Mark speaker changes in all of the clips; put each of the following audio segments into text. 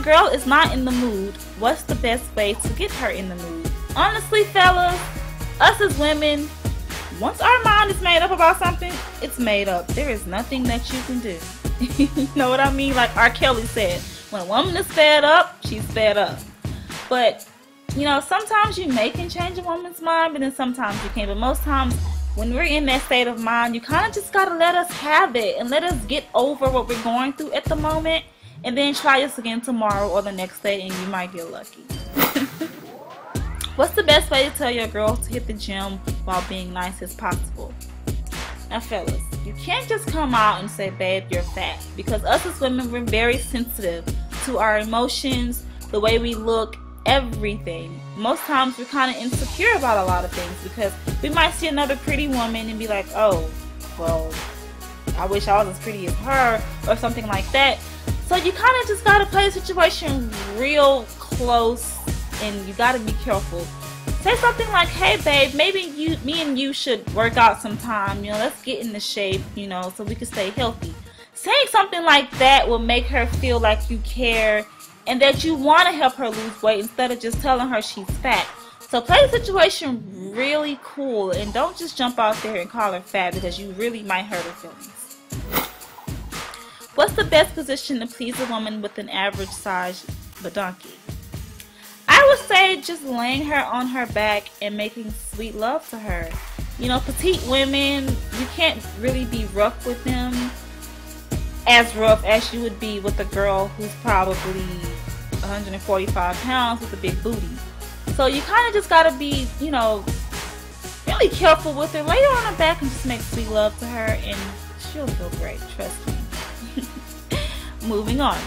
Speaker 1: girl is not in the mood, what's the best way to get her in the mood? Honestly, fellas, us as women, once our mind is made up about something, it's made up. There is nothing that you can do. You know what I mean? Like R. Kelly said, when a woman is fed up, she's fed up. But, you know, sometimes you can change a woman's mind, but then sometimes you can't. But most times, when we're in that state of mind, you kind of just got to let us have it and let us get over what we're going through at the moment, and then try this again tomorrow or the next day, and you might get lucky. What's the best way to tell your girl to hit the gym while being nice as possible? Now, fellas, you can't just come out and say, babe, you're fat. Because us as women, we're very sensitive to our emotions, the way we look, everything. Most times we're kind of insecure about a lot of things because we might see another pretty woman and be like, oh, well, I wish I was as pretty as her, or something like that. So you kind of just got to play the situation real close, and you got to be careful. Say something like, hey babe, maybe me and you should work out sometime, you know, let's get into shape, you know, so we can stay healthy. Saying something like that will make her feel like you care and that you want to help her lose weight instead of just telling her she's fat. So play the situation really cool and don't just jump out there and call her fat, because you really might hurt her feelings. What's the best position to please a woman with an average size badonkey? I would say just laying her on her back and making sweet love to her. You know, petite women, you can't really be rough with them as rough as you would be with a girl who's probably 145 pounds with a big booty. So you kind of just got to be, you know, really careful with her. Lay her on her back and just make sweet love to her, and she'll feel great, trust me. Moving on.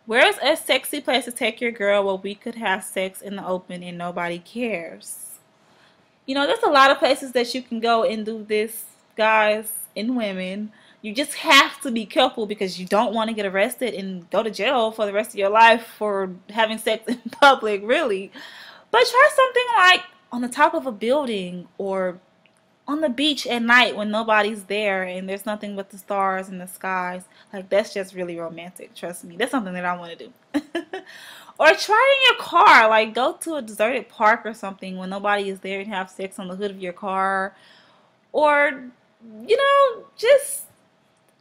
Speaker 1: Where's a sexy place to take your girl where we could have sex in the open and nobody cares? You know, there's a lot of places that you can go and do this, guys and women. You just have to be careful because you don't want to get arrested and go to jail for the rest of your life for having sex in public, really. But try something like on the top of a building or on the beach at night when nobody's there and there's nothing but the stars and the skies. Like, that's just really romantic. Trust me. That's something that I want to do. Or try in your car. Like, go to a deserted park or something when nobody is there and have sex on the hood of your car. Or, you know, just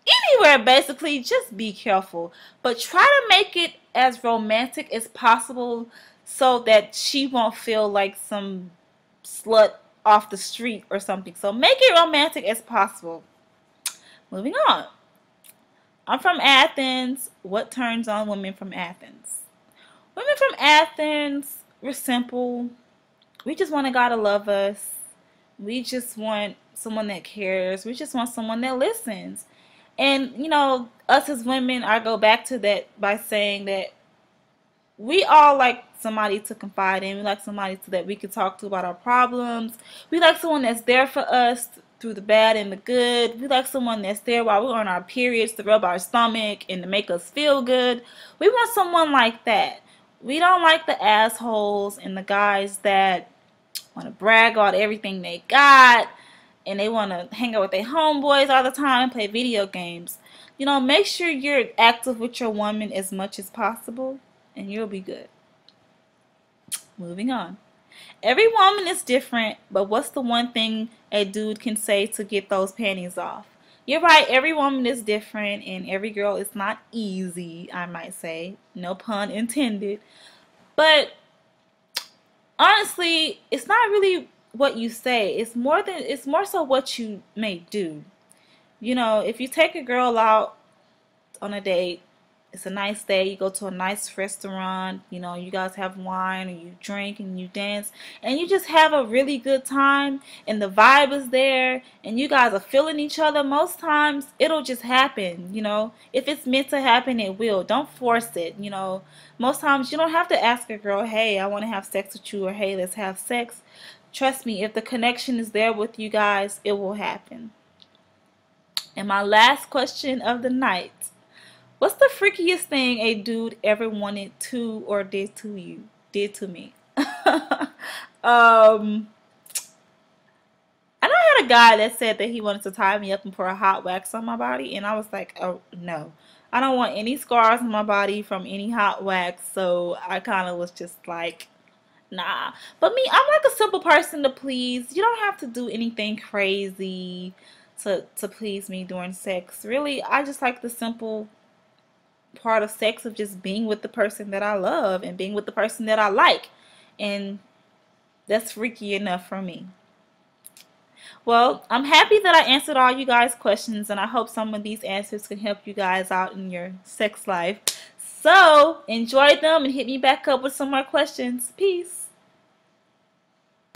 Speaker 1: anywhere, basically. Just be careful. But try to make it as romantic as possible so that she won't feel like some slut off the street or something. So make it romantic as possible. Moving on. I'm from Athens. What turns on women from Athens? Women from Athens, we're simple. We just want a guy to love us. We just want someone that cares. We just want someone that listens. And, you know, us as women, I go back to that by saying that we all like somebody to confide in. We like somebody that we can talk to about our problems. We like someone that's there for us through the bad and the good. We like someone that's there while we're on our periods to rub our stomach and to make us feel good. We want someone like that. We don't like the assholes and the guys that want to brag about everything they got and they want to hang out with their homeboys all the time and play video games. You know, make sure you're active with your woman as much as possible and you'll be good. Moving on. Every woman is different, but what's the one thing a dude can say to get those panties off? You're right, every woman is different and every girl is not easy, I might say. No pun intended. But honestly, it's not really what you say. It's more so what you may do. You know, if you take a girl out on a date, it's a nice day, you go to a nice restaurant, you know, you guys have wine and you drink and you dance and you just have a really good time and the vibe is there and you guys are feeling each other. Most times it'll just happen, you know. If it's meant to happen, it will. Don't force it, you know. Most times you don't have to ask a girl, hey, I want to have sex with you, or hey, let's have sex. Trust me, if the connection is there with you guys, it will happen. And my last question of the night. What's the freakiest thing a dude ever wanted to or did to you? Did to me? I know I had a guy that said that he wanted to tie me up and pour a hot wax on my body, and I was like, oh no, I don't want any scars on my body from any hot wax. So I kind of was just like, nah. But me, I'm like a simple person to please. You don't have to do anything crazy to please me during sex. Really, I just like the simple part of sex of just being with the person that I love and being with the person that I like, and that's freaky enough for me. Well, I'm happy that I answered all you guys' questions, and I hope some of these answers can help you guys out in your sex life. So enjoy them and hit me back up with some more questions. Peace.